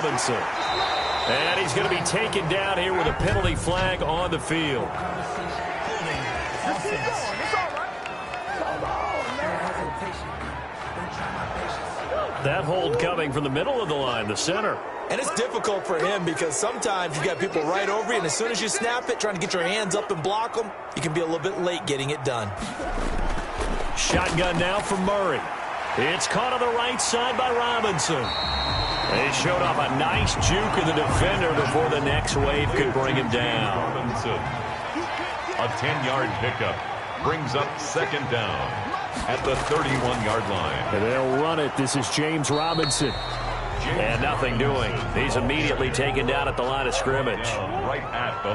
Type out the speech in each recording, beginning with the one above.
Robinson. And he's going to be taken down here with a penalty flag on the field. That hold coming from the middle of the line, the center. And it's difficult for him because sometimes you got people right over you, and as soon as you snap it, trying to get your hands up and block them, you can be a little bit late getting it done. Shotgun now from Murray. It's caught on the right side by Robinson. They showed off a nice juke of the defender before the next wave could bring him down. Robinson. A 10-yard pickup brings up second down at the 31-yard line. And they'll run it. This is James Robinson. And nothing doing. He's immediately taken down at the line of scrimmage.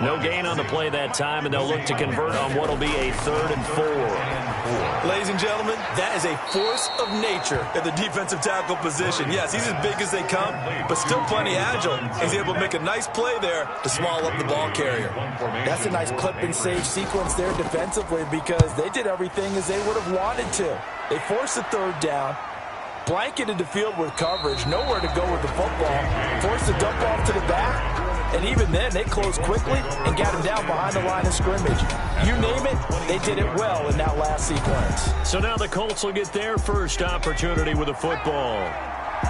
No gain on the play that time, and they'll look to convert on what will be a 3rd and 4. Ladies and gentlemen, that is a force of nature at the defensive tackle position. Yes, he's as big as they come, but still plenty agile. He's able to make a nice play there to small up the ball carrier. That's a nice clip and save sequence there defensively because they did everything as they would have wanted to. They forced the 3rd down, blanketed the field with coverage, nowhere to go with the football, forced the dump off to the back, and even then they closed quickly and got him down behind the line of scrimmage. You name it, they did it well in that last sequence. So now the Colts will get their first opportunity with the football.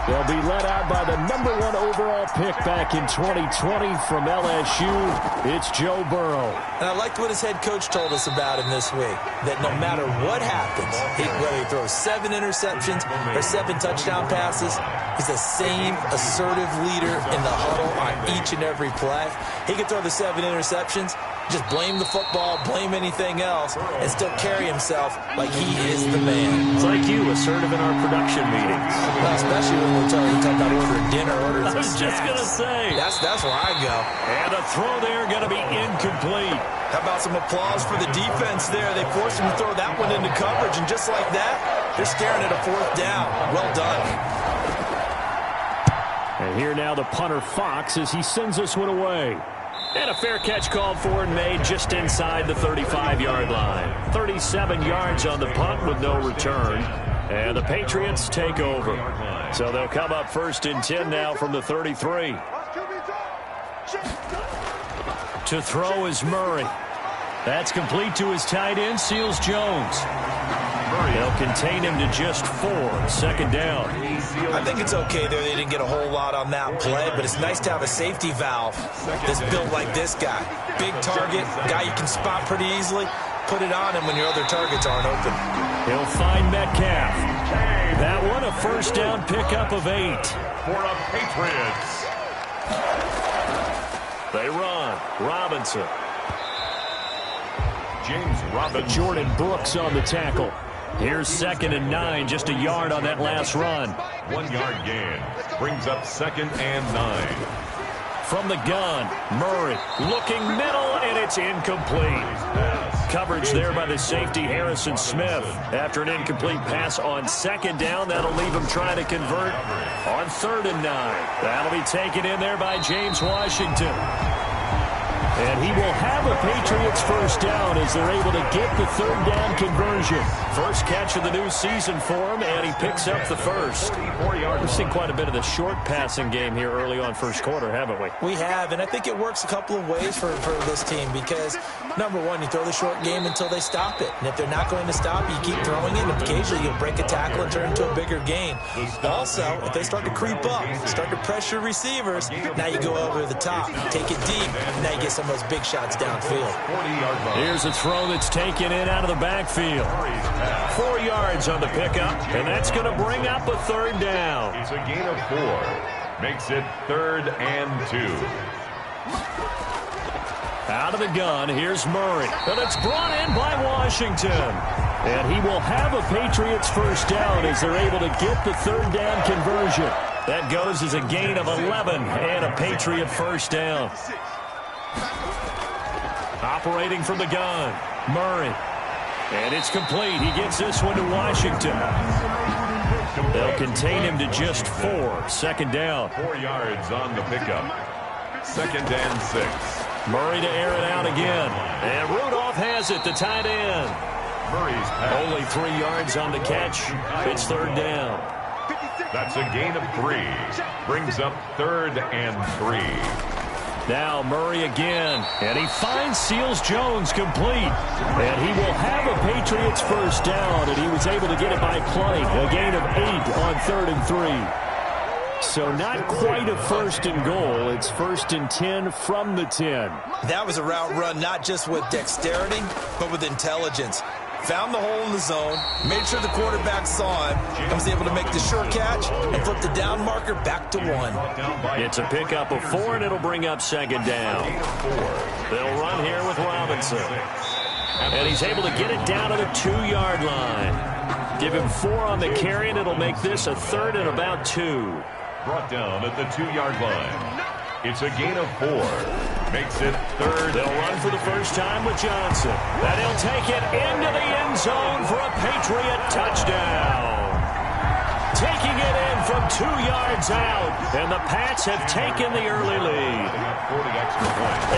They'll be led out by the #1 overall pick back in 2020 from LSU. It's Joe Burrow. And I liked what his head coach told us about him this week, that no matter what happens, whether he throws 7 interceptions or 7 touchdown passes, he's the same assertive leader in the huddle on each and every play. He can throw the 7 interceptions, just blame the football, blame anything else, and still carry himself like he is the man. It's like you, assertive in our production meetings. Well, especially when we're talking about ordering dinner, ordering some I was just going to say. That's where I go. And the throw there going to be incomplete. How about some applause for the defense there? They forced him to throw that one into coverage, and just like that, they're staring at a 4th down. Well done. And here now the punter Fox as he sends this one away. And a fair catch called for and made just inside the 35-yard line. 37 yards on the punt with no return. And the Patriots take over. So they'll come up 1st and 10 now from the 33. To throw is Murray. That's complete to his tight end, Seals Jones. They'll contain him to just 4. 2nd down. I think it's okay there. They didn't get a whole lot on that play, but it's nice to have a safety valve that's built like this guy. Big target, guy you can spot pretty easily. Put it on him when your other targets aren't open. He'll find Metcalf. That one a 1st down pickup of 8. For the Patriots. They run. Robinson. James Robinson. Jordan Brooks on the tackle. Here's 2nd and 9, just a yard on that last run. 1-yard gain brings up 2nd and 9. From the gun, Murray looking middle, and it's incomplete. Coverage there by the safety, Harrison Smith. After an incomplete pass on 2nd down, that'll leave him trying to convert on 3rd and 9. That'll be taken in there by James Washington. And he will have a Patriots 1st down as they're able to get the 3rd down conversion. First catch of the new season for him, and he picks up the 1st. We've seen quite a bit of the short passing game here early on 1st quarter, haven't we? We have, and I think it works a couple of ways for this team because, #1, you throw the short game until they stop it. And if they're not going to stop it, you keep throwing it, and occasionally you'll break a tackle and turn it into a bigger gain. Also, if they start to creep up, start to pressure receivers, now you go over the top, take it deep, and now you get some of those big shots downfield. Here's a throw that's taken in out of the backfield. 4 yards on the pickup, and that's going to bring up a 3rd down. It's a gain of 4. Makes it 3rd and 2. Out of the gun, here's Murray. And it's brought in by Washington. And he will have a Patriots 1st down as they're able to get the 3rd down conversion. That goes as a gain of 11 and a Patriot 1st down. Operating from the gun, Murray. And it's complete. He gets this one to Washington. They'll contain him to just 4. 2nd down. 4 yards on the pickup. 2nd and 6. Murray to air it out again. And Rudolph has it, the tight end. Murray's pass. Only 3 yards on the catch. It's 3rd down. That's a gain of 3. Brings up 3rd and 3. Now Murray again, and he finds Seals-Jones complete. And he will have a Patriots first down, and he was able to get it by plenty. A gain of 8 on 3rd and 3. So not quite a 1st and goal. It's 1st and 10 from the 10. That was a route run not just with dexterity, but with intelligence. Found the hole in the zone, made sure the quarterback saw him, and was able to make the sure catch and flip the down marker back to 1. It's a pickup of 4, and it'll bring up 2nd down. They'll run here with Robinson. And he's able to get it down to the 2-yard line. Give him 4 on the carry, and it'll make this a 3rd and about 2. Brought down at the 2-yard line. It's a gain of 4. Makes it 3rd. They'll run for the first time with Johnson. And he'll take it into the end zone for a Patriot touchdown. Taking it in from 2 yards out. And the Pats have taken the early lead.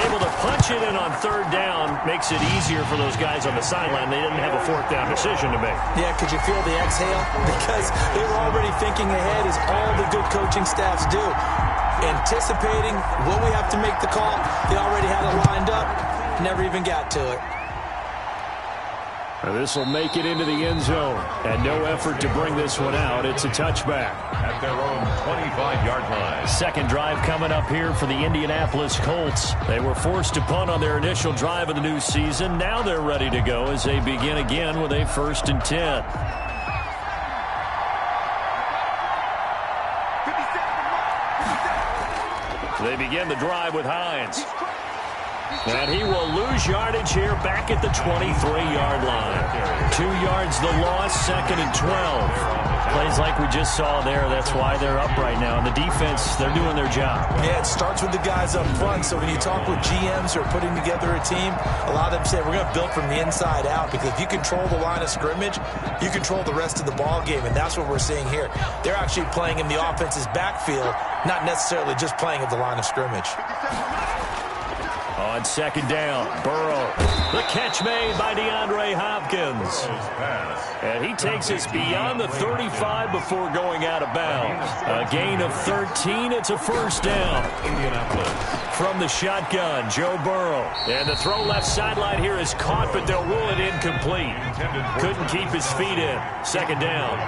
Able to punch it in on 3rd down makes it easier for those guys on the sideline. They didn't have a 4th down decision to make. Yeah, could you feel the exhale? Because they were already thinking ahead, as all the good coaching staffs do. Anticipating what we have to make the call. They already had it lined up. Never even got to it. This will make it into the end zone. And no effort to bring this one out. It's a touchback. At their own 25-yard line. Second drive coming up here for the Indianapolis Colts. They were forced to punt on their initial drive of the new season. Now they're ready to go as they begin again with a 1st and 10. They begin the drive with Hines. And he will lose yardage here back at the 23-yard line. 2 yards the loss, 2nd and 12. Plays like we just saw there. That's why they're up right now. And the defense, they're doing their job. Yeah, it starts with the guys up front. So when you talk with GMs who are putting together a team, a lot of them say we're going to build from the inside out, because if you control the line of scrimmage, you control the rest of the ball game. And that's what we're seeing here. They're actually playing in the offense's backfield, not necessarily just playing at the line of scrimmage. On 2nd down, Burrow. The catch made by DeAndre Hopkins. And he takes us beyond the 35 before going out of bounds. A gain of 13. It's a 1st down. From the shotgun, Joe Burrow. And the throw left sideline here is caught, but they'll rule it incomplete. Couldn't keep his feet in. 2nd down.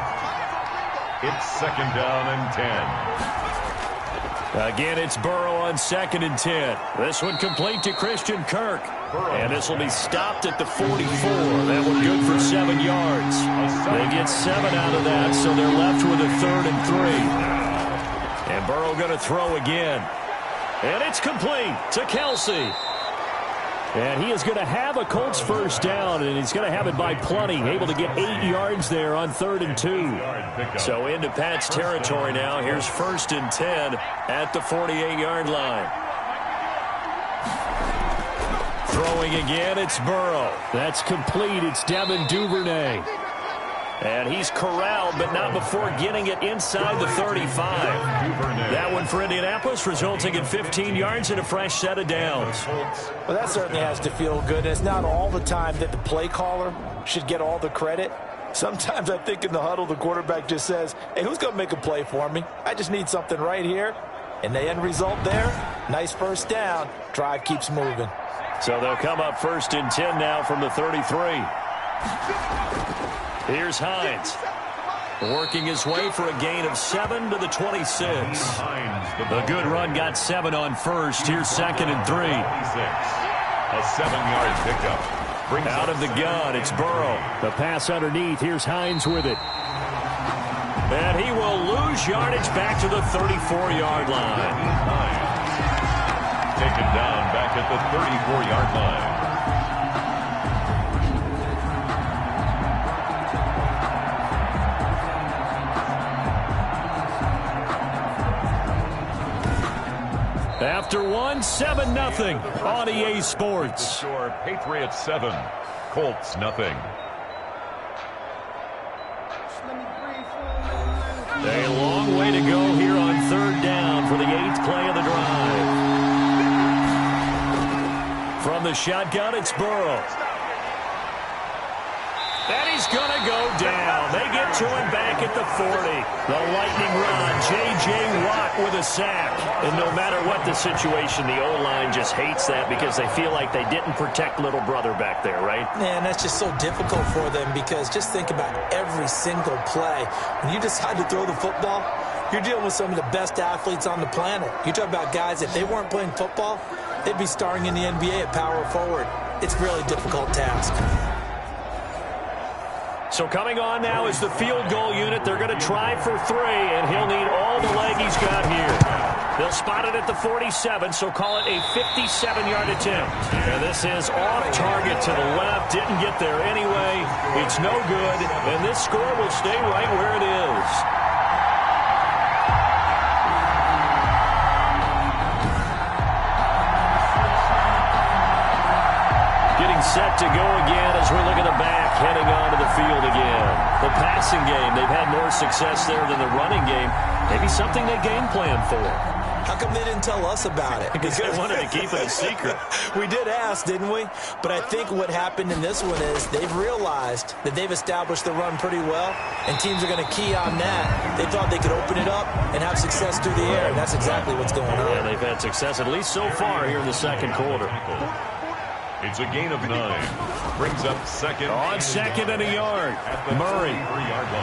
It's 2nd down and 10. Again, it's Burrow on 2nd and 10. This one complete to Christian Kirk. And this will be stopped at the 44. That one good for 7 yards. They get 7 out of that, so they're left with a 3rd and 3. And Burrow going to throw again. And it's complete to Kelsey. And he is going to have a Colts first down, and he's going to have it by plenty. Able to get 8 yards there on 3rd and 2. So into Pat's territory now. Here's 1st and 10 at the 48-yard line. Throwing again, it's Burrow. That's complete. It's Devin Duvernay. And he's corralled, but not before getting it inside the 35. That one for Indianapolis, resulting in 15 yards and a fresh set of downs. Well, that certainly has to feel good. It's not all the time that the play caller should get all the credit. Sometimes I think in the huddle, the quarterback just says, hey, who's going to make a play for me? I just need something right here. And the end result there, nice first down. Drive keeps moving. So they'll come up 1st and 10 now from the 33. Here's Hines, working his way for a gain of 7 to the 26. The good run got 7 on 1st. Here's 2nd and 3. A 7-yard pickup. Out of the gun, it's Burrow. The pass underneath. Here's Hines with it. And he will lose yardage back to the 34-yard line. Taken down back at the 34-yard line. After one, 7-0 on EA Sports. Score Patriots 7, Colts nothing. A long way to go here on 3rd down for the 8th play of the drive. From the shotgun, it's Burrow. And he's going to go down. They get to him back at the 40. The lightning rod, J.J. Watt with a sack. And no matter what the situation, the O-line just hates that because they feel like they didn't protect little brother back there, right? Man, that's just so difficult for them because just think about every single play. When you decide to throw the football, you're dealing with some of the best athletes on the planet. You talk about guys, if they weren't playing football, they'd be starring in the NBA at power forward. It's a really difficult task. So coming on now is the field goal unit. They're going to try for 3, and he'll need all the leg he's got here. They'll spot it at the 47, so call it a 57-yard attempt. And this is off target to the left. Didn't get there anyway. It's no good, and this score will stay right where it is. Set to go again as we look at the back, heading onto the field again. The passing game, they've had more success there than the running game. Maybe something they game plan for. How come they didn't tell us about it? Because they wanted to keep it a secret. We did ask, didn't we? But I think what happened in this one is they've realized that they've established the run pretty well, and teams are going to key on that. They thought they could open it up and have success through the air, and that's exactly what's going on. Yeah, they've had success, at least so far, here in the second quarter. It's a gain of 9. Brings up second. On second and a yard. Murray.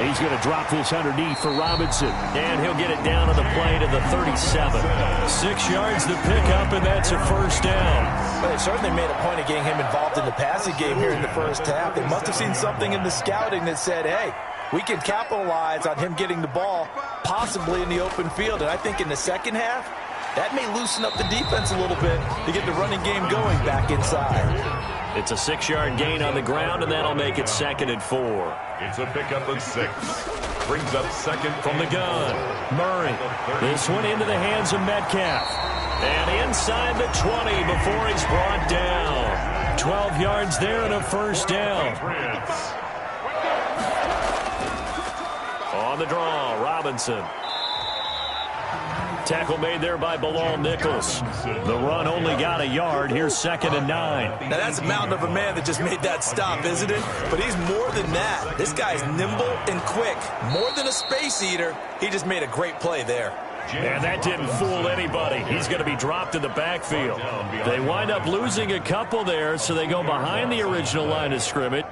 He's going to drop this underneath for Robinson. And he'll get it down to the play to the 37. 6 yards to pick up, and that's a first down. Well, they certainly made a point of getting him involved in the passing game here in the first half. They must have seen something in the scouting that said, hey, we can capitalize on him getting the ball possibly in the open field. And I think in the second half, that may loosen up the defense a little bit to get the running game going back inside. It's a 6-yard gain on the ground, and that'll make it 2nd and 4. It's a pickup of 6. Brings up second from the gun. Murray. This one into the hands of Metcalf. And inside the 20 before he's brought down. 12 yards there and a first down. On the draw, Robinson. Tackle made there by Bilal Nichols. The run only got a yard. Here's 2nd and 9. Now, that's a mountain of a man that just made that stop, isn't it? But he's more than that. This guy's nimble and quick. More than a space eater. He just made a great play there. And that didn't fool anybody. He's going to be dropped in the backfield. They wind up losing a couple there, so they go behind the original line of scrimmage.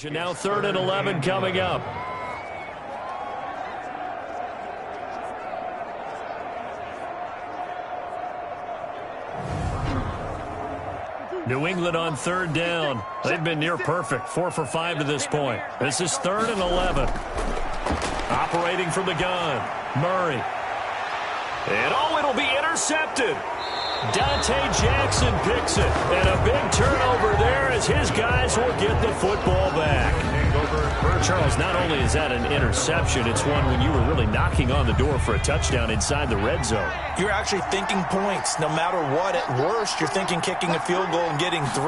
Now 3rd and 11 coming up. New England on 3rd down. They've been near perfect, 4 for 5 to this point. This is 3rd and 11. Operating from the gun, Murray. And it'll be intercepted. Dante Jackson picks it. And a big turnover there as his guys will get the football back. Charles, not only is that an interception, it's one when you were really knocking on the door for a touchdown inside the red zone. You're actually thinking points. No matter what, at worst, you're thinking kicking a field goal and getting 3.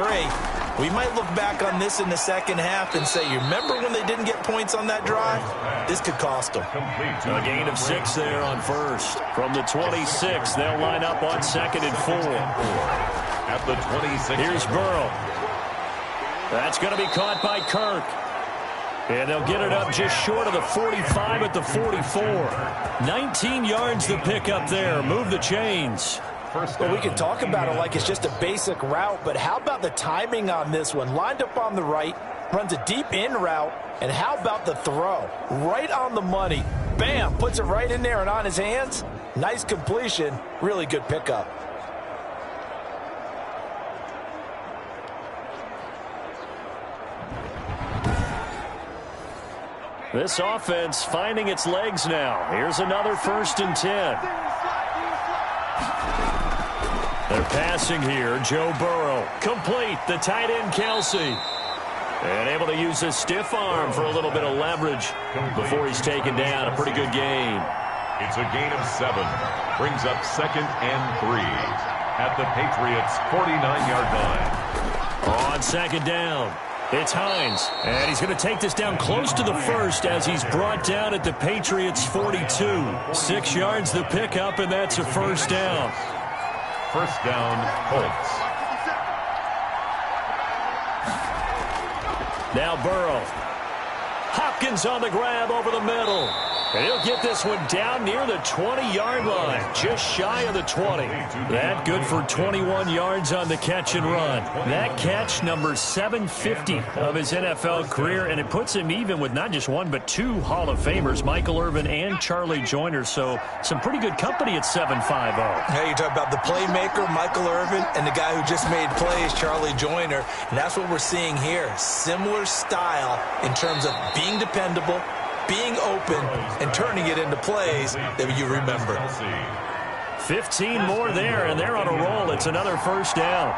We might look back on this in the second half and say, you remember when they didn't get points on that drive? This could cost them. A gain of 6 there on 1st. From the 26, they'll line up on 2nd and 4. At the 26. Here's Burrow. That's going to be caught by Kirk. And they'll get it up just short of the 45 at the 44. 19 yards the pick up there. Move the chains. Well, we can talk about it like it's just a basic route, but how about the timing on this one? Lined up on the right, runs a deep in route, and how about the throw? Right on the money. Bam, puts it right in there and on his hands. Nice completion. Really good pickup. This offense finding its legs now. Here's another 1st and 10. They're passing here. Joe Burrow. Complete. The tight end, Kelsey. And able to use his stiff arm for a little bit of leverage before he's taken down. A pretty good game. It's a gain of 7. Brings up 2nd and 3. At the Patriots' 49-yard line. On 2nd down. It's Hines, and he's going to take this down close to the 1st as he's brought down at the Patriots' 42. 6 yards the pickup, and that's a 1st down. 1st down, Colts. Now Burrow. Hopkins on the grab over the middle. And he'll get this one down near the 20-yard line, just shy of the 20. That good for 21 yards on the catch and run. That catch, number 750 of his NFL career, and it puts him even with not just 1 but 2 Hall of Famers, Michael Irvin and Charlie Joyner. So some pretty good company at 750. Hey, you talk about the playmaker, Michael Irvin, and the guy who just made plays, Charlie Joyner. And that's what we're seeing here. Similar style in terms of being dependable, being open, and turning it into plays that you remember. 15 more there, and they're on a roll. It's another 1st down.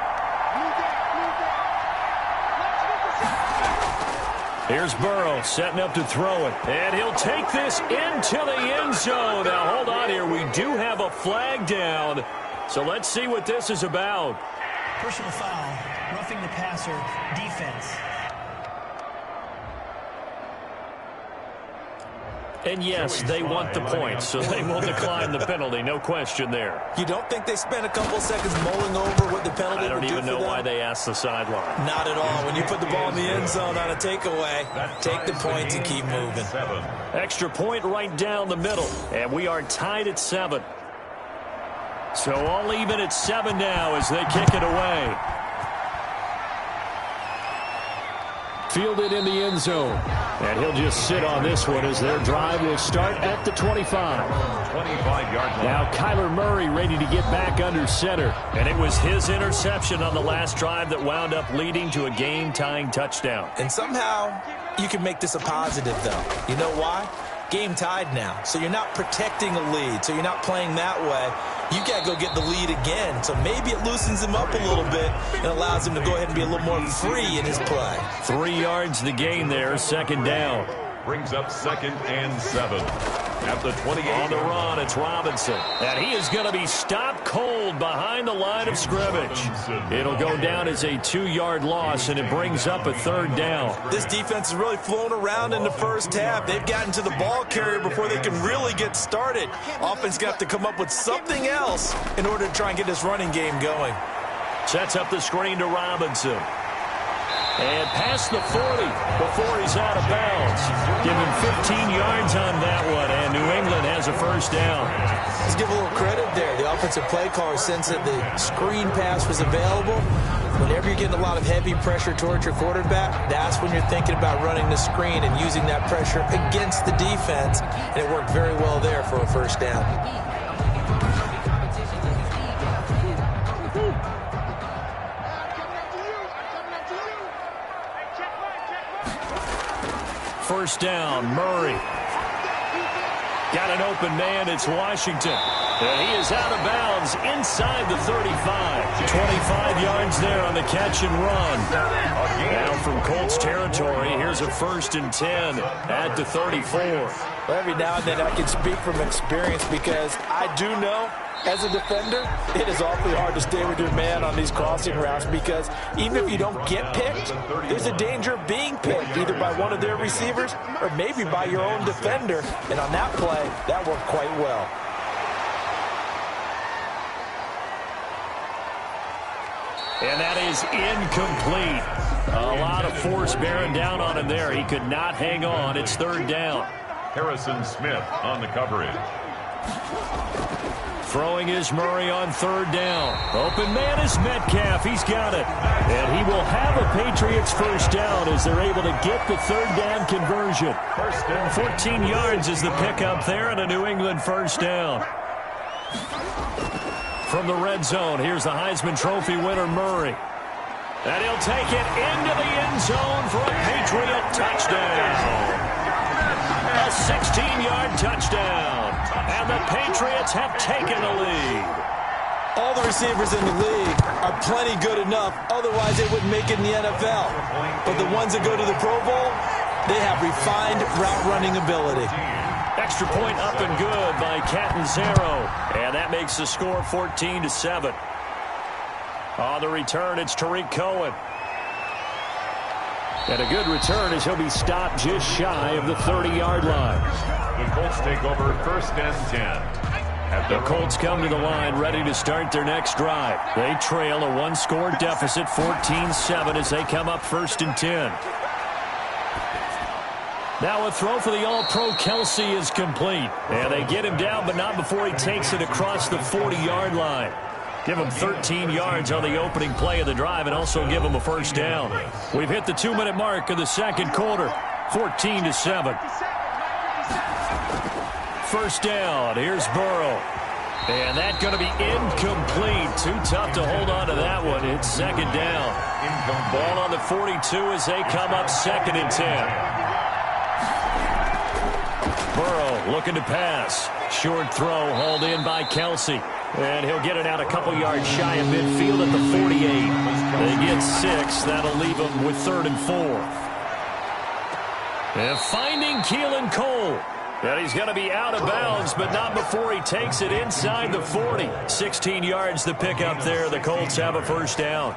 Here's Burrow setting up to throw it, and he'll take this into the end zone. Now, hold on here. We do have a flag down, so let's see what this is about. Personal foul, roughing the passer, defense. And yes, they want the points, so they will decline the penalty. No question there. You don't think they spent a couple seconds mulling over what the penalty would do for them? I don't even know why they asked the sideline. Not at all. When you put the ball in the end zone on a takeaway, take the points and keep moving. Extra point right down the middle, and we are tied at 7. So all even at 7 now as they kick it away. Fielded in the end zone. And he'll just sit on this one as their drive will start at the 25. 25-yard line. Now Kyler Murray ready to get back under center. And it was his interception on the last drive that wound up leading to a game-tying touchdown. And somehow you can make this a positive, though. You know why? Game tied now. So you're not protecting a lead. So you're not playing that way. You got to go get the lead again. So maybe it loosens him up a little bit and allows him to go ahead and be a little more free in his play. 3 yards the gain there, 2nd down. Brings up 2nd and 7. At the 28. On the run, it's Robinson. And he is going to be stopped cold behind the line of scrimmage. It'll go down as a 2-yard loss, and it brings up a 3rd down. This defense is really flown around in the first half. They've gotten to the ball carrier before they can really get started. Offense got to come up with something else in order to try and get this running game going. Sets up the screen to Robinson. And past the 40 before he's out of bounds. Give him 15 yards on that one, and New England has a 1st down. Let's give a little credit there. The offensive play caller, since that the screen pass was available, Whenever you're getting a lot of heavy pressure towards your quarterback, that's when you're thinking about running the screen and using that pressure against the defense, and it worked very well there for a first down. First down, Murray. Got an open man, it's Washington. And he is out of bounds inside the 35. 25 yards there on the catch and run. Now from Colts territory, here's a 1st and 10 at the 34. Well, every now and then I can speak from experience because I do know, as a defender, it is awfully hard to stay with your man on these crossing routes because even if you don't get picked, there's a danger of being picked either by one of their receivers or maybe by your own defender. And on that play, that worked quite well. And that is incomplete. A lot of force bearing down on him there. He could not hang on. It's 3rd down. Harrison Smith on the coverage. Throwing is Murray on 3rd down. Open man is Metcalf. He's got it. And he will have a Patriots first down as they're able to get the 3rd down conversion. 14 yards is the pickup there and a New England first down. From the red zone, here's the Heisman Trophy winner, Murray. And he'll take it into the end zone for a Patriot touchdown. A 16-yard touchdown. And the Patriots have taken the lead. All the receivers in the league are plenty good enough, otherwise they wouldn't make it in the NFL. But the ones that go to the Pro Bowl, they have refined route running ability. Extra point up and good by Catanzaro. And that makes the score 14-7. On the return, it's Tariq Cohen. And a good return as he'll be stopped just shy of the 30-yard line. The Colts take over 1st and 10. The Colts come to the line ready to start their next drive. They trail a one-score deficit, 14-7, as they come up 1st and 10. Now a throw for the All-Pro Kelsey is complete. And they get him down, but not before he takes it across the 40-yard line. Give him 13 yards on the opening play of the drive and also give him a first down. We've hit the 2-minute mark of the 2nd quarter, 14-7. First down, here's Burrow. And that's going to be incomplete. Too tough to hold on to that one. It's 2nd down. Ball on the 42 as they come up 2nd and 10. Burrow looking to pass. Short throw hauled in by Kelsey. And he'll get it out a couple yards shy of midfield at the 48. They get 6. That'll leave them with 3rd and 4. And finding Keelan Cole. And he's going to be out of bounds, but not before he takes it inside the 40. 16 yards to pick up there. The Colts have a first down.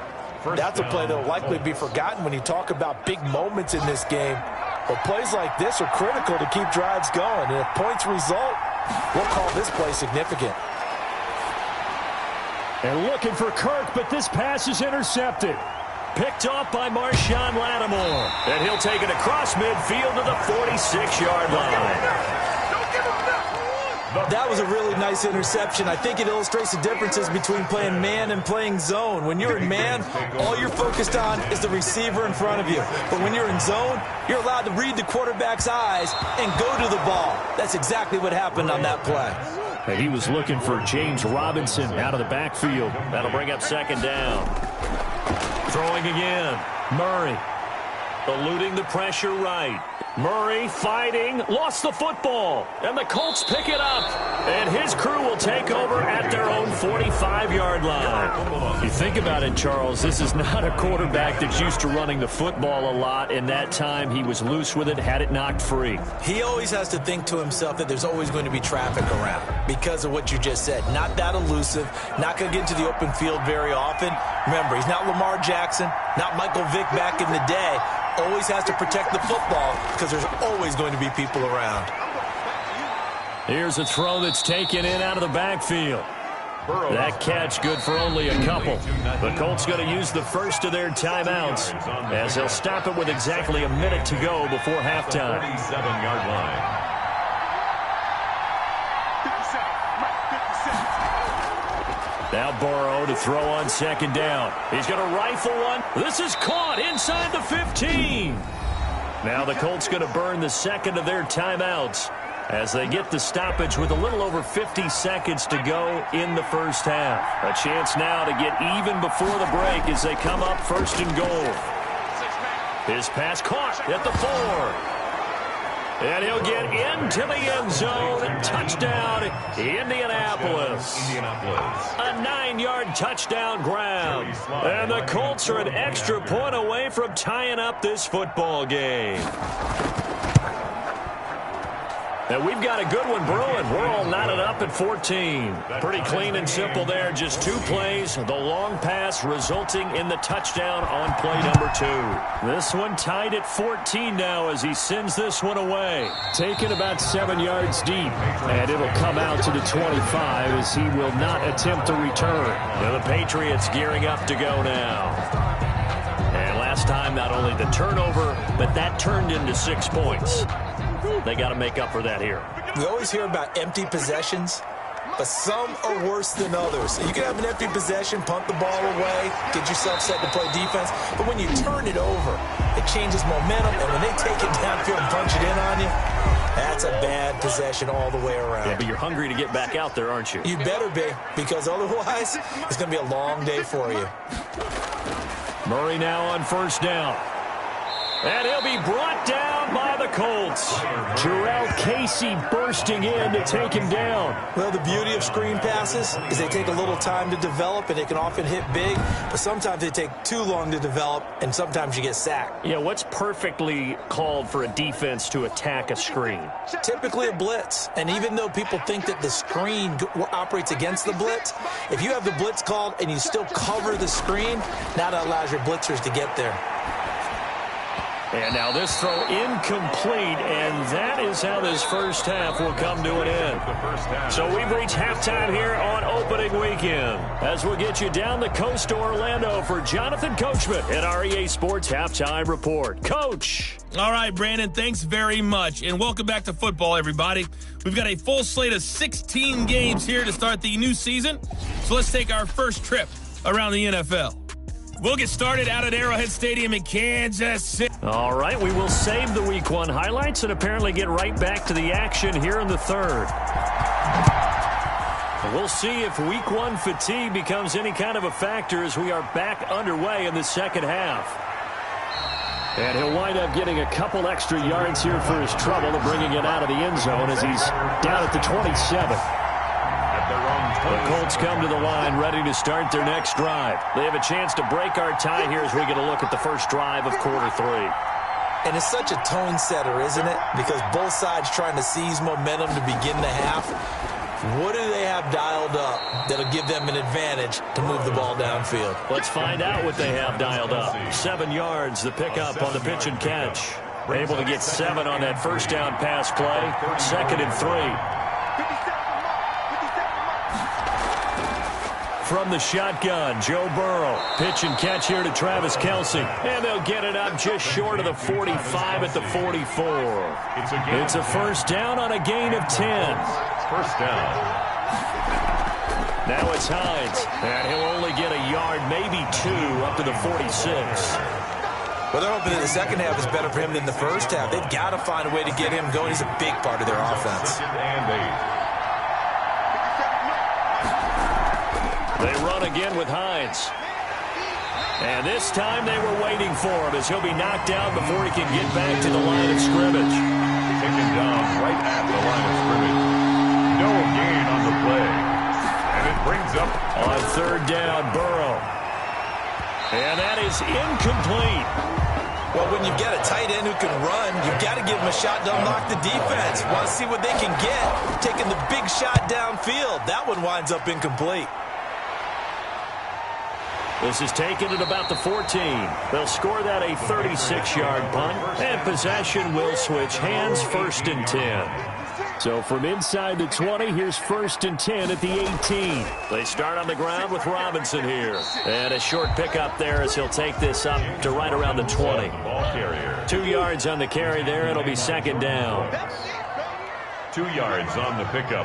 That's a play that will likely be forgotten when you talk about big moments in this game. But plays like this are critical to keep drives going. And if points result, we'll call this play significant. And looking for Kirk, but this pass is intercepted. Picked off by Marshawn Lattimore. And he'll take it across midfield to the 46-yard line. That was a really nice interception. I think it illustrates the differences between playing man and playing zone. When you're in man, all you're focused on is the receiver in front of you. But when you're in zone, you're allowed to read the quarterback's eyes and go to the ball. That's exactly what happened on that play. And he was looking for James Robinson out of the backfield. That'll bring up 2nd down. Throwing again. Murray eluding the pressure right. Murray fighting, lost the football, and the Colts pick it up. And his crew will take over at their own 45-yard line. You think about it, Charles, this is not a quarterback that's used to running the football a lot. In that time, he was loose with it, had it knocked free. He always has to think to himself that there's always going to be traffic around because of what you just said. Not that elusive, not going to get into the open field very often. Remember, he's not Lamar Jackson, not Michael Vick back in the day. Always has to protect the football because there's always going to be people around. Here's a throw that's taken in out of the backfield. That catch good for only a couple. The Colts going to use the first of their timeouts as they'll stop it with exactly a minute to go before halftime. 47-yard line. Now Burrow to throw on second down. He's going to rifle one. This is caught inside the 15. Now the Colts going to burn the second of their timeouts as they get the stoppage with a little over 50 seconds to go in the first half. A chance now to get even before the break as they come up first and goal. His pass caught at the 4. And he'll get into the end zone. Touchdown, Indianapolis. A 9-yard touchdown grab. And the Colts are an extra point away from tying up this football game. And we've got a good one brewing. We're all knotted up at 14. Pretty clean and simple there. Just 2 plays. The long pass resulting in the touchdown on play number 2. This one tied at 14 now as he sends this one away. Taken about 7 yards deep. And it'll come out to the 25 as he will not attempt to return. And the Patriots gearing up to go now. And last time, not only the turnover, but that turned into 6 points. They got to make up for that here. We always hear about empty possessions, but some are worse than others. You can have an empty possession, punt the ball away, get yourself set to play defense, but when you turn it over, it changes momentum, and when they take it downfield and punch it in on you, that's a bad possession all the way around. Yeah, but you're hungry to get back out there, aren't you? You better be, because otherwise, it's going to be a long day for you. Murray now on first down. And he'll be brought down by the Colts. Jarrell Casey bursting in to take him down. Well, the beauty of screen passes is they take a little time to develop, and they can often hit big, but sometimes they take too long to develop, and sometimes you get sacked. Yeah, what's perfectly called for a defense to attack a screen? Typically a blitz, and even though people think that the screen operates against the blitz, if you have the blitz called and you still cover the screen, now that allows your blitzers to get there. And now this throw incomplete, and that is how this first half will come to an end. So we've reached halftime here on opening weekend, as we'll get you down the coast to Orlando for Jonathan Coachman at our EA Sports Halftime Report. Coach. All right, Brandon, thanks very much, and welcome back to football, everybody. We've got a full slate of 16 games here to start the new season, so let's take our first trip around the NFL. We'll get started out at Arrowhead Stadium in Kansas City. All right, we will save the Week 1 highlights and apparently get right back to the action here in the third. We'll see if Week 1 fatigue becomes any kind of a factor as we are back underway in the second half. And he'll wind up getting a couple extra yards here for his trouble to bringing it out of the end zone as he's down at the 27. The Colts come to the line ready to start their next drive. They have a chance to break our tie here as we get a look at the first drive of quarter 3. And it's such a tone setter, isn't it? Because both sides trying to seize momentum to begin the half. What do they have dialed up that'll give them an advantage to move the ball downfield? Let's find out what they have dialed up. 7 yards, the pickup on the pitch and catch. Able to get 7 on that first down pass play. 2nd and 3. From the shotgun, Joe Burrow. Pitch and catch here to Travis Kelce. And they'll get it up just short of the 45 at the 44. It's a first down on a gain of 10. First down. Now it's Hines. And he'll only get a yard, maybe 2, up to the 46. Well, they're hoping that the second half is better for him than the first half. They've got to find a way to get him going. He's a big part of their offense. And 8. They run again with Hines. And this time they were waiting for him as he'll be knocked down before he can get back to the line of scrimmage. Taken down right at the line of scrimmage. No gain on the play. And it brings up on third down, Burrow. And that is incomplete. Well, when you've got a tight end who can run, you've got to give him a shot to unlock the defense. Want to see what they can get. Taking the big shot downfield. That one winds up incomplete. This is taken at about the 14. They'll score that a 36-yard punt, and possession will switch hands, 1st and 10. So from inside the 20, here's 1st and 10 at the 18. They start on the ground with Robinson here. And a short pickup there as he'll take this up to right around the 20. 2 yards on the carry there. It'll be 2nd down. 2 yards on the pickup.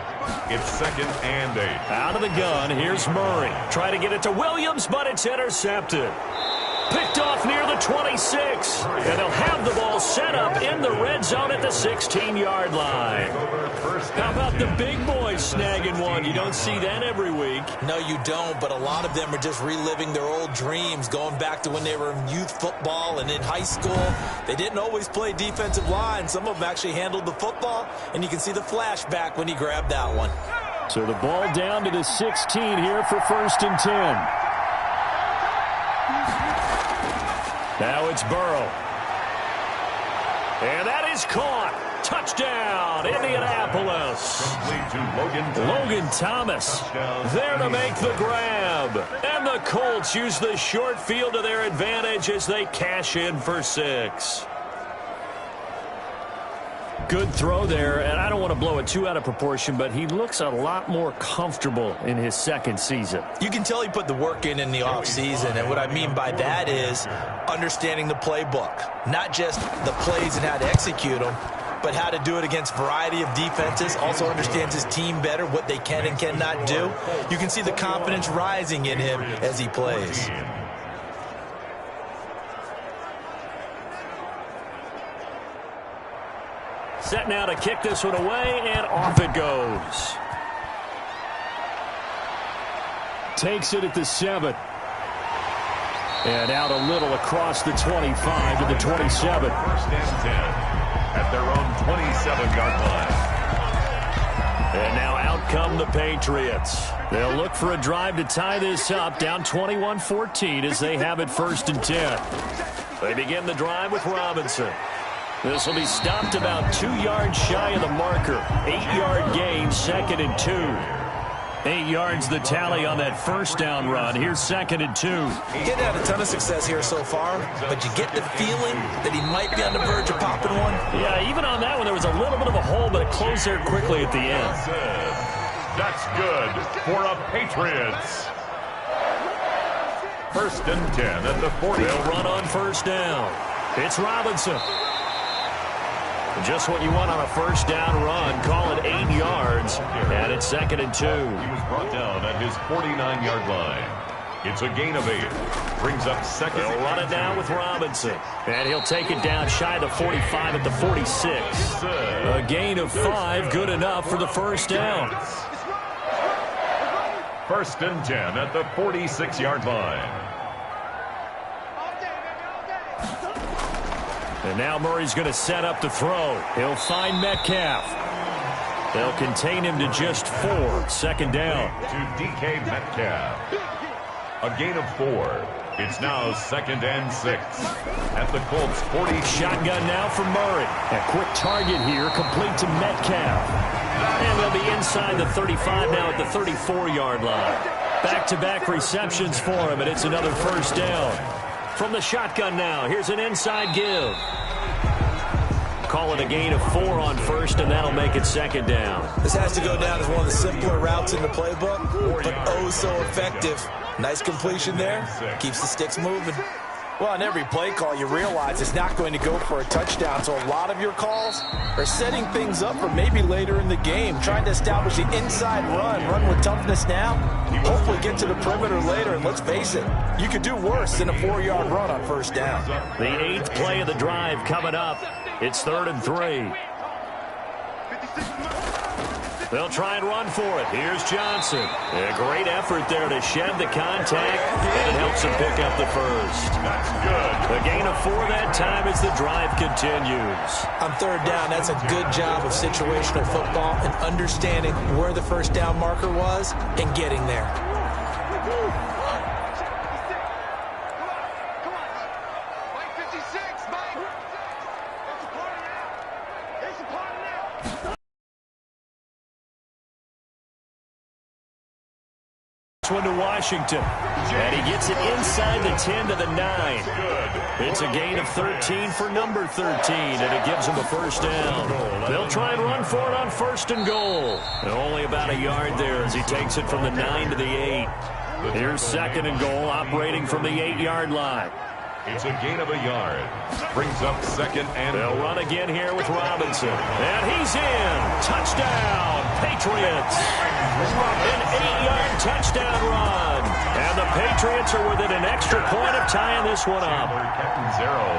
It's 2nd and 8. Out of the gun, here's Murray. Try to get it to Williams, but it's intercepted. Picked off near the 26. And they'll have the ball set up in the red zone at the 16-yard line. How about the big boys snagging one? You don't see that every week. No, you don't, but a lot of them are just reliving their old dreams, going back to when they were in youth football and in high school. They didn't always play defensive line. Some of them actually handled the football, and you can see the flashback when he grabbed that one. So the ball down to the 16 here for 1st and 10. Now it's Burrow. And that is caught. Touchdown, Indianapolis. Logan Thomas there to make the grab. And the Colts use the short field to their advantage as they cash in for 6. Good throw there, and I don't want to blow it too out of proportion, but he looks a lot more comfortable in his 2nd season. You can tell he put the work in the offseason, and what I mean by that is understanding the playbook. Not just the plays and how to execute them, but how to do it against a variety of defenses. Also understands his team better, what they can and cannot do. You can see the confidence rising in him as he plays. Set now to kick this one away, and off it goes. Takes it at the 7. And out a little across the 25 to the 27. 1st and 10 at their own 27-yard line. And now out come the Patriots. They'll look for a drive to tie this up, down 21-14 as they have it 1st and 10. They begin the drive with Robinson. This will be stopped about 2 yards shy of the marker. 8-yard gain, 2nd and 2. 8 yards the tally on that 1st down run. Here's 2nd and 2. Getting had a ton of success here so far, but you get the feeling that he might be on the verge of popping one. Yeah, even on that one, there was a little bit of a hole, but it closed there quickly at the end. That's good for a Patriots. 1st and 10 at the 40. They'll run on 1st down. It's Robinson. Just what you want on a 1st down run. Call it 8 yards. And it's 2nd and 2. He was brought down at his 49-yard line. It's a gain of 8. Brings up 2nd. They'll run it down with Robinson. And he'll take it down shy of the 45 at the 46. A gain of 5. Good enough for the 1st down. 1st and 10 at the 46-yard line. And now Murray's going to set up the throw. He'll find Metcalf. They'll contain him to just 4. 2nd down. To DK Metcalf. A gain of 4. It's now 2nd and 6. At the Colts 40. Shotgun now for Murray. A quick target here, complete to Metcalf. And they'll be inside the 35 now at the 34-yard line. Back-to-back receptions for him, and it's another 1st down. From the shotgun now, here's an inside give. Call it a gain of 4 on 1st, and that'll make it 2nd down. This has to go down as one of the simpler routes in the playbook, but oh so effective. Nice completion there. Keeps the sticks moving. Well, on every play call, you realize it's not going to go for a touchdown, so a lot of your calls are setting things up for maybe later in the game, trying to establish the inside run with toughness now, hopefully get to the perimeter later, and let's face it, you could do worse than a 4-yard run on 1st down. The 8th play of the drive coming up. It's 3rd and 3. They'll try and run for it. Here's Johnson. A great effort there to shed the contact, and it helps him pick up the 1st. That's good. A gain of 4 that time as the drive continues. On 3rd down, that's a good job of situational football and understanding where the 1st down marker was and getting there. One to Washington, and he gets it inside the 10 to the 9. It's a gain of 13 for number 13, and it gives him a 1st down. They'll try and run for it on 1st and goal. And only about a yard there as he takes it from the 9 to the 8. Here's 2nd and goal, operating from the 8-yard line. It's a gain of a yard. Brings up second and they'll run again here with Robinson. And he's in. Touchdown, Patriots. An 8-yard touchdown run. And the Patriots are within an extra point of tying this one up.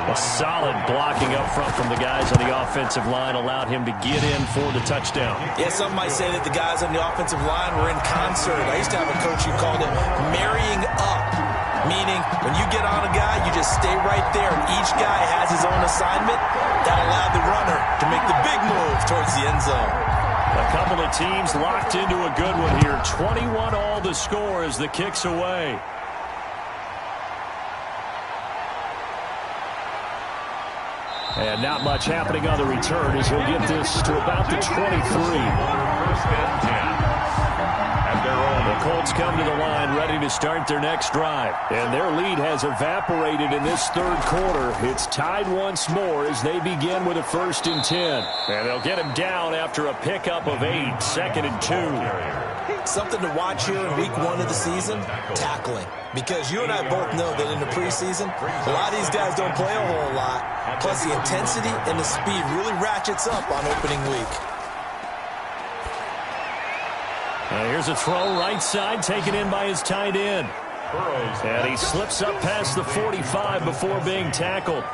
A solid blocking up front from the guys on the offensive line allowed him to get in for the touchdown. Yeah, some might say that the guys on the offensive line were in concert. I used to have a coach who called it marrying up, meaning when you get on a guy, you just stay right there. Each guy has his own assignment. That allowed the runner to make the big move towards the end zone. A couple of teams locked into a good one here. 21 all the score as the kick's away. And not much happening on the return as he'll get this to about the 23. First and 10. At their own. The Colts come to the line ready to start their next drive. And their lead has evaporated in this third quarter. It's tied once more as they begin with a 1st and 10. And they'll get him down after a pickup of 8, 2nd and 2. Something to watch here in week 1 of the season, tackling. Because you and I both know that in the preseason, a lot of these guys don't play a whole lot. Plus the intensity and the speed really ratchets up on opening week. Here's a throw right side taken in by his tight end. And he slips up past the 45 before being tackled.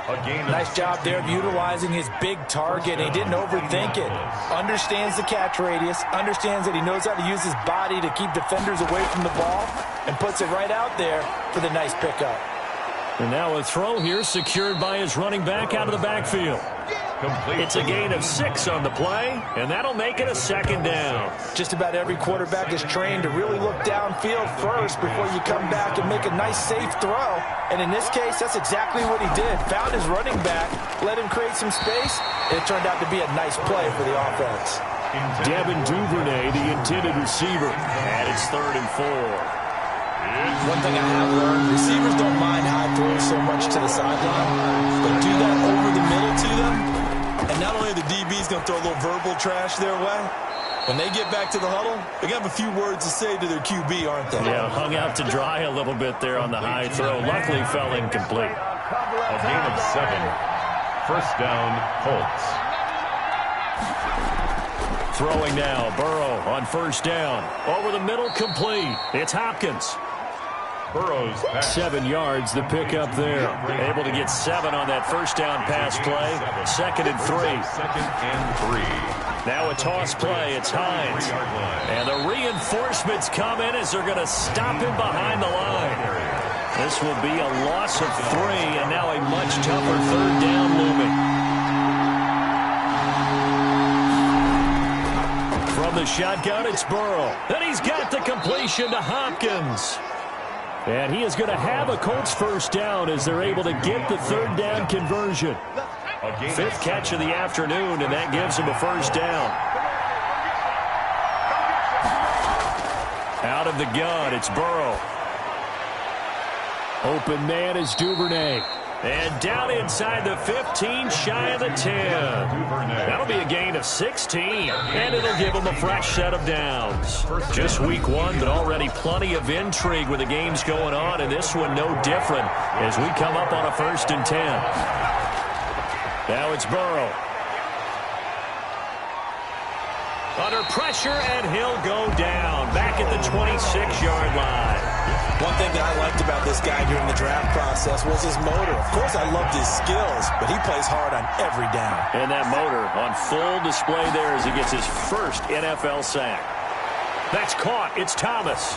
Nice job there of utilizing his big target. He didn't overthink it. Understands the catch radius. Understands that he knows how to use his body to keep defenders away from the ball. And puts it right out there for the nice pickup. And now a throw here secured by his running back out of the backfield. It's a gain of 6 on the play, and that'll make it a 2nd down. Just about every quarterback is trained to really look downfield first before you come back and make a nice, safe throw. And in this case, that's exactly what he did. Found his running back, let him create some space, and it turned out to be a nice play for the offense. Devin Duvernay, the intended receiver. And it's 3rd and 4. One thing I have learned, receivers don't mind high throws so much to the sideline, but do that over the middle to them, and not only are the DBs going to throw a little verbal trash their way, when they get back to the huddle, they're going to have a few words to say to their QB, aren't they? Yeah, hung out to dry a little bit there on the high throw. Luckily fell incomplete. A gain of 7. 1st down, Colts. Throwing now, Burrow on 1st down. Over the middle, complete. It's Hopkins. Burrow's pass. 7 yards, the pickup there. Able to get 7 on that 1st down pass play. 2nd and 3. 2nd and 3. Now a toss play. It's Hines. And the reinforcements come in as they're going to stop him behind the line. This will be a loss of 3, and now a much tougher 3rd down looming. From the shotgun, it's Burrow. Then he's got the completion to Hopkins. And he is going to have a Colts 1st down as they're able to get the 3rd down conversion. 5th catch of the afternoon, and that gives him a 1st down. Out of the gun, it's Burrow. Open man is Duvernay. And down inside the 15, shy of the 10. That'll be a gain of 16, and it'll give them a fresh set of downs. Just week 1, but already plenty of intrigue with the games going on, and this one no different as we come up on a 1st and 10. Now it's Burrow. Under pressure, and he'll go down back at the 26-yard line. One thing that I liked about this guy during the draft process was his motor. Of course, I loved his skills, but he plays hard on every down. And that motor on full display there as he gets his 1st NFL sack. That's caught. It's Thomas.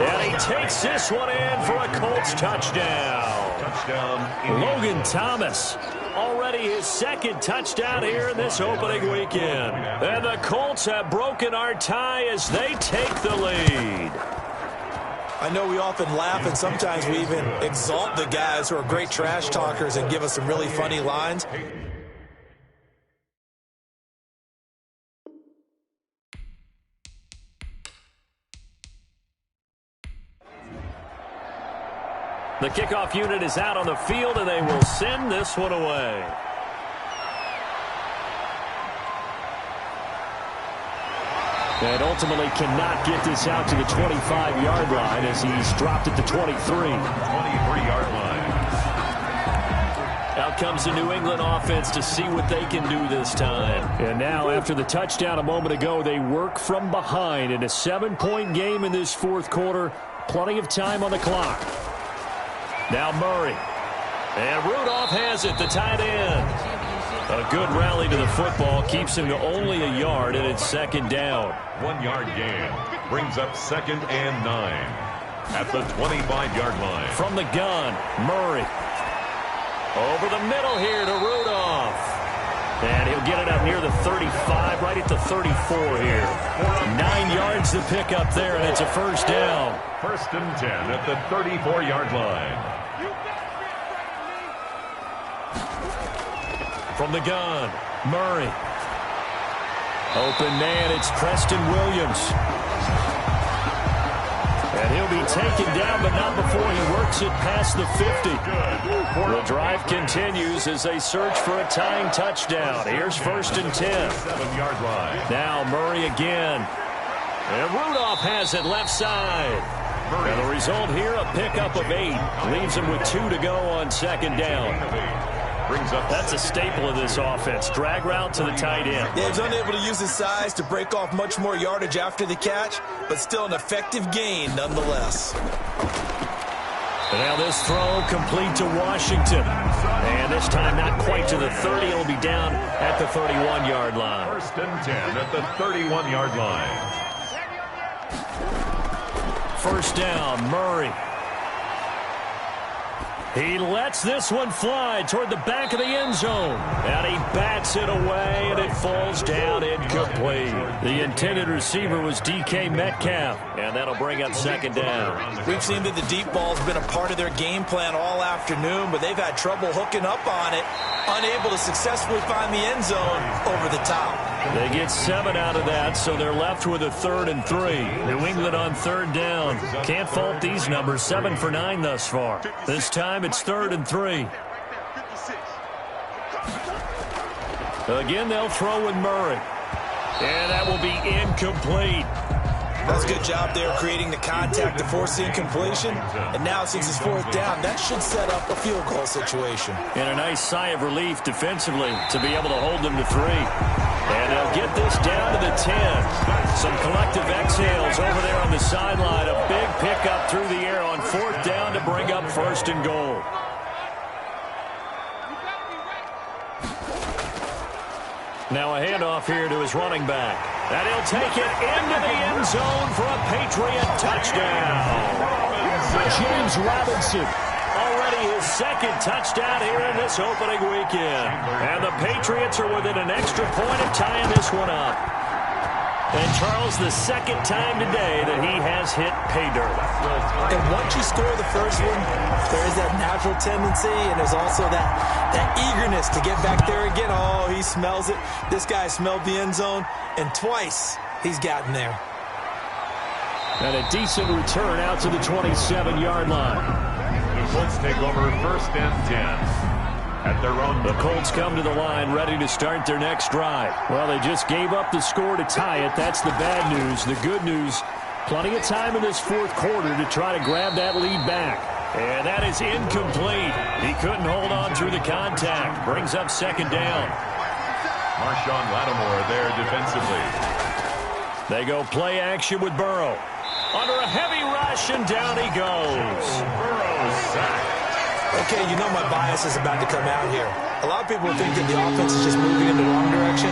And he takes this one in for a Colts touchdown. Logan Thomas. Already his 2nd touchdown here in this opening weekend. And the Colts have broken our tie as they take the lead. I know we often laugh and sometimes we even exalt the guys who are great trash talkers and give us some really funny lines. The kickoff unit is out on the field, and they will send this one away. And ultimately cannot get this out to the 25-yard line as he's dropped at the 23. 23-yard line. comes the New England offense to see what they can do this time. And now, after the touchdown a moment ago, they work from behind in a 7-point game in this fourth quarter. Plenty of time on the clock. Now Murray. And Rudolph has it, the tight end. A good rally to the football keeps him to only a yard, and it's second down. 1 yard gain brings up 2nd and 9 at the 25-yard line. From the gun, Murray. Over the middle here to Rudolph. And he'll get it up near the 35, right at the 34 here. 9 yards to pick up there, and it's a first down. 1st and 10 at the 34-yard line. From the gun, Murray. Open man, it's Preston Williams. And he'll be taken down, but not before he works it past the 50. The drive continues as they search for a tying touchdown. Here's 1st and 10. 7-yard line. Now Murray again. And Rudolph has it left side. And the result here, a pickup of 8. Leaves him with 2 to go on second down. That's a staple of this offense. Drag route to the tight end. Yeah, he's unable to use his size to break off much more yardage after the catch, but still an effective gain nonetheless. And now this throw complete to Washington. And this time not quite to the 30. It'll be down at the 31-yard line. 1st and 10 at the 31-yard line. First down, Murray. He lets this one fly toward the back of the end zone. And he bats it away, and it falls down incomplete. The intended receiver was DK Metcalf, and that'll bring up second down. We've seen that the deep ball's been a part of their game plan all afternoon, but they've had trouble hooking up on it, unable to successfully find the end zone over the top. They get 7 out of that, so they're left with a 3rd and 3. New England on 3rd down. Can't fault these numbers. 7 for 9 thus far. This time it's 3rd and 3. Again, they'll throw with Murray. And that will be incomplete. That's a good job there creating the contact to force the incompletion. And now since it's 4th down, that should set up a field goal situation. And a nice sigh of relief defensively to be able to hold them to 3. And they'll get this down to the 10. Some collective exhales over there on the sideline. A big pickup through the air on 4th down to bring up 1st and goal. Now a handoff here to his running back. And he'll take it into the end zone for a Patriot touchdown. James Robinson. Already his 2nd touchdown here in this opening weekend. And the Patriots are within an extra point of tying this one up. And Charles, the 2nd time today that he has hit pay dirt. And once you score the first one, there is that natural tendency, and there's also that eagerness to get back there again. Oh, he smells it. This guy smelled the end zone, and twice he's gotten there. And a decent return out to the 27-yard line. The Colts take over 1st and 10. At their own. The Colts come to the line ready to start their next drive. Well, they just gave up the score to tie it. That's the bad news. The good news, plenty of time in this 4th quarter to try to grab that lead back. And that is incomplete. He couldn't hold on through the contact. Brings up second down. Marshawn Lattimore there defensively. They go play action with Burrow. Under a heavy rush, and down he goes. Burrow sacked. Okay, you know my bias is about to come out here. A lot of people think that the offense is just moving in the wrong direction.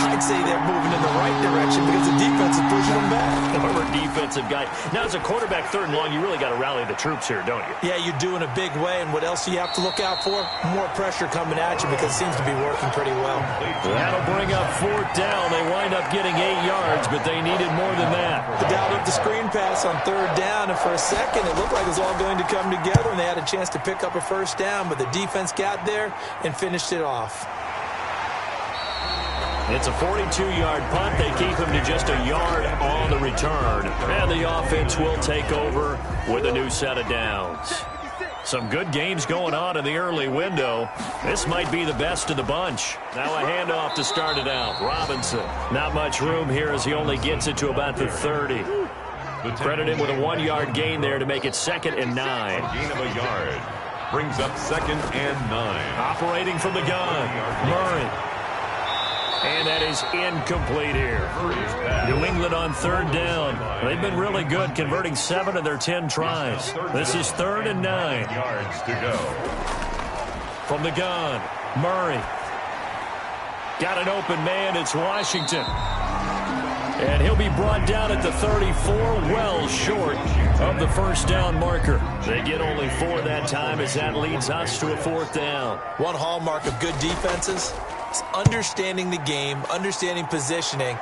I'd say they're moving in the right direction because the defense is pushing them back. Whoever defensive guy. Now, as a quarterback 3rd and long, you really got to rally the troops here, don't you? Yeah, you do in a big way. And what else do you have to look out for? More pressure coming at you because it seems to be working pretty well. That'll bring up 4th down. They wind up getting 8 yards, but they needed more than that. They dialed up the screen pass on 3rd down, and for a second, it looked like it was all going to come together, and they had a chance to pick up a 1st down, but the defense got there and finished it off. It's a 42-yard punt. They keep him to just a yard on the return. And the offense will take over with a new set of downs. Some good games going on in the early window. This might be the best of the bunch. Now a handoff to start it out. Robinson. Not much room here as he only gets it to about the 30. Credit him with a 1-yard gain there to make it 2nd and 9. Gain of a yard. Brings up 2nd and 9. Operating from the gun, Murray. And that is incomplete here. New England on 3rd down. They've been really good, converting 7 of their 10 tries. This is 3rd and 9. Yards to go. From the gun, Murray. Got an open man, it's Washington. And he'll be brought down at the 34, well short of the 1st down marker. They get only 4 that time as that leads us to a 4th down. One hallmark of good defenses is understanding the game, understanding positioning,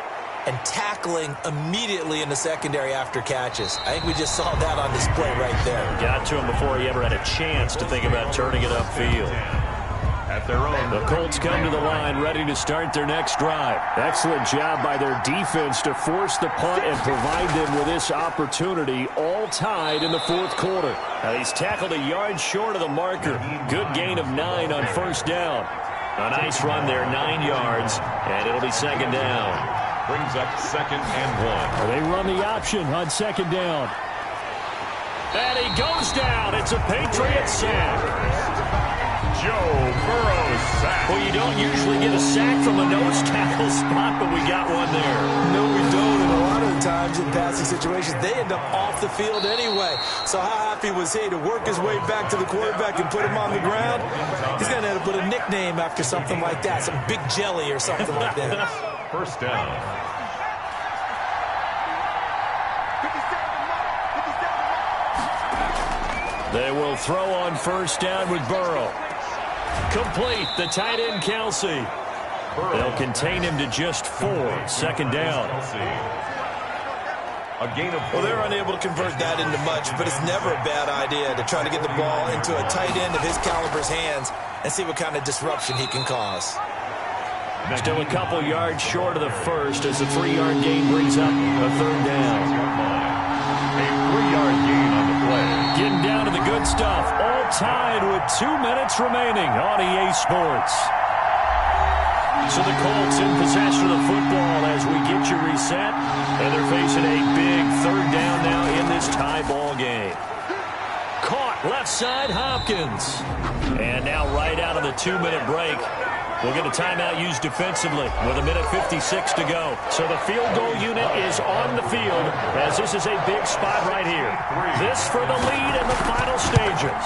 and tackling immediately in the secondary after catches. I think we just saw that on display right there. Got to him before he ever had a chance to think about turning it upfield. At their own. The Colts come to the line ready to start their next drive. Excellent job by their defense to force the punt and provide them with this opportunity, all tied in the 4th quarter. Now he's tackled a yard short of the marker. Good gain of 9 on 1st down. A nice run there, 9 yards, and it'll be 2nd down. Brings up 2nd and 1. They run the option on 2nd down. And he goes down. It's a Patriot sack. Joe Burrow's sack. Well, you don't usually get a sack from a nose tackle spot, but we got one there. No, we don't. And a lot of the times in passing situations, they end up off the field anyway. So how happy was he to work his way back to the quarterback and put him on the ground? He's going to end up with a nickname after something like that, some Big Jelly or something like that. 1st down. They will throw on 1st down with Burrow. Complete, the tight end, Kelsey. They'll contain him to just 4. 2nd down. A gain of 4. Well, they're unable to convert that into much, but it's never a bad idea to try to get the ball into a tight end of his caliber's hands and see what kind of disruption he can cause. Still a couple yards short of the 1st as the 3-yard gain brings up a 3rd down. A 3-yard gain on the play. Getting down to the good stuff. All tied with 2 minutes remaining on EA Sports. So the Colts in possession of the football as we get you reset. And they're facing a big 3rd down now in this tie ball game. Caught left side, Hopkins. And now right out of the 2-minute break, we'll get a timeout used defensively with 1:56 to go. So the field goal unit is on the field as this is a big spot right here. This for the lead in the final stages.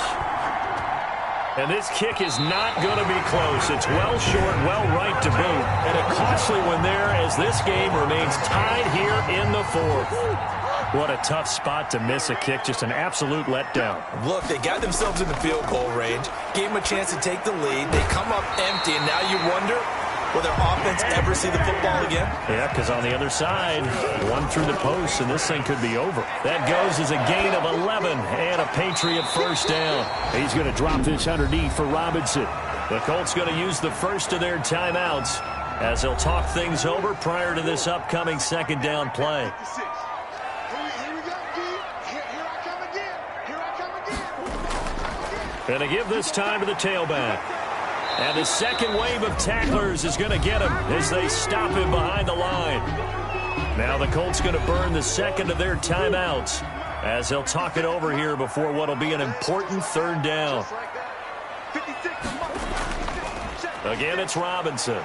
And this kick is not going to be close. It's well short, well right to boot. And a costly one there as this game remains tied here in the 4th. What a tough spot to miss a kick. Just an absolute letdown. Look, they got themselves in the field goal range, gave them a chance to take the lead. They come up empty, and now you wonder, will their offense ever see the football again? Yeah, because on the other side, one through the post, and this thing could be over. That goes as a gain of 11 and a Patriot 1st down. He's going to drop this underneath for Robinson. The Colts going to use the first of their timeouts as they'll talk things over prior to this upcoming 2nd down play. And to give this time to the tailback. And the second wave of tacklers is going to get him as they stop him behind the line. Now the Colts going to burn the second of their timeouts as they'll talk it over here before what will be an important 3rd down. Again, it's Robinson.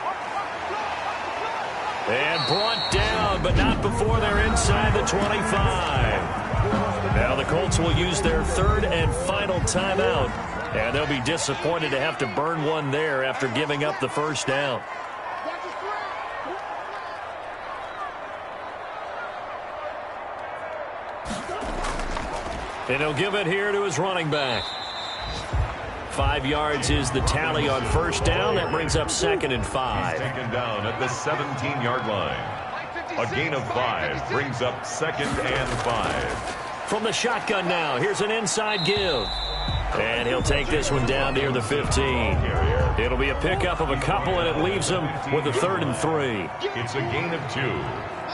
And brought down, but not before they're inside the 25. Now the Colts will use their 3rd and final timeout. And they'll be disappointed to have to burn one there after giving up the 1st down. And he'll give it here to his running back. 5 yards is the tally on 1st down. That brings up 2nd and 5. Taken down at the 17-yard line. A gain of 5 brings up 2nd and 5. From the shotgun now, here's an inside give. And he'll take this one down near the 15. It'll be a pickup of a couple, and it leaves him with a 3rd and 3. It's a gain of 2.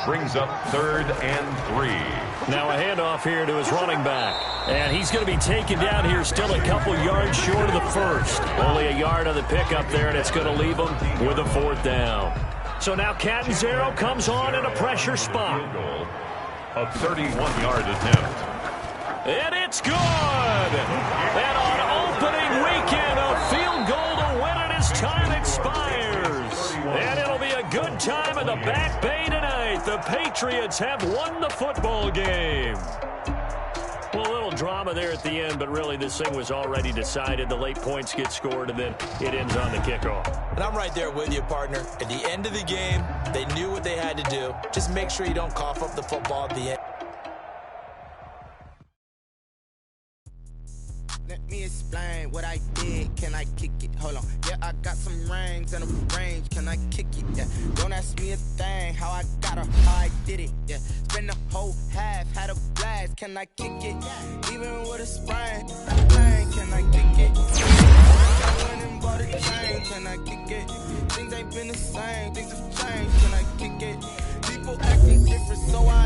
Brings up 3rd and 3. Now a handoff here to his running back. And he's going to be taken down here still a couple yards short of the 1st. Only a yard on the pickup there, and it's going to leave him with a 4th down. So now Catanzaro comes on in a pressure spot. A 31-yard attempt. And it's good! And on opening the Back Bay tonight. The Patriots have won the football game. Well, a little drama there at the end, but really this thing was already decided. The late points get scored, and then it ends on the kickoff. And I'm right there with you, partner. At the end of the game, they knew what they had to do. Just make sure you don't cough up the football at the end. Let me explain what I did. Can I kick it? Hold on. Yeah, I got some rings and a range. Can I kick it? Yeah. Don't ask me a thing. How I got her, how I did it. Yeah. Spend the whole half, had a blast. Can I kick it? Even with a sprain. Can I kick it? I went and bought a chain. Can I kick it? Things ain't been the same. Things have changed. Can I kick it? People acting different, so I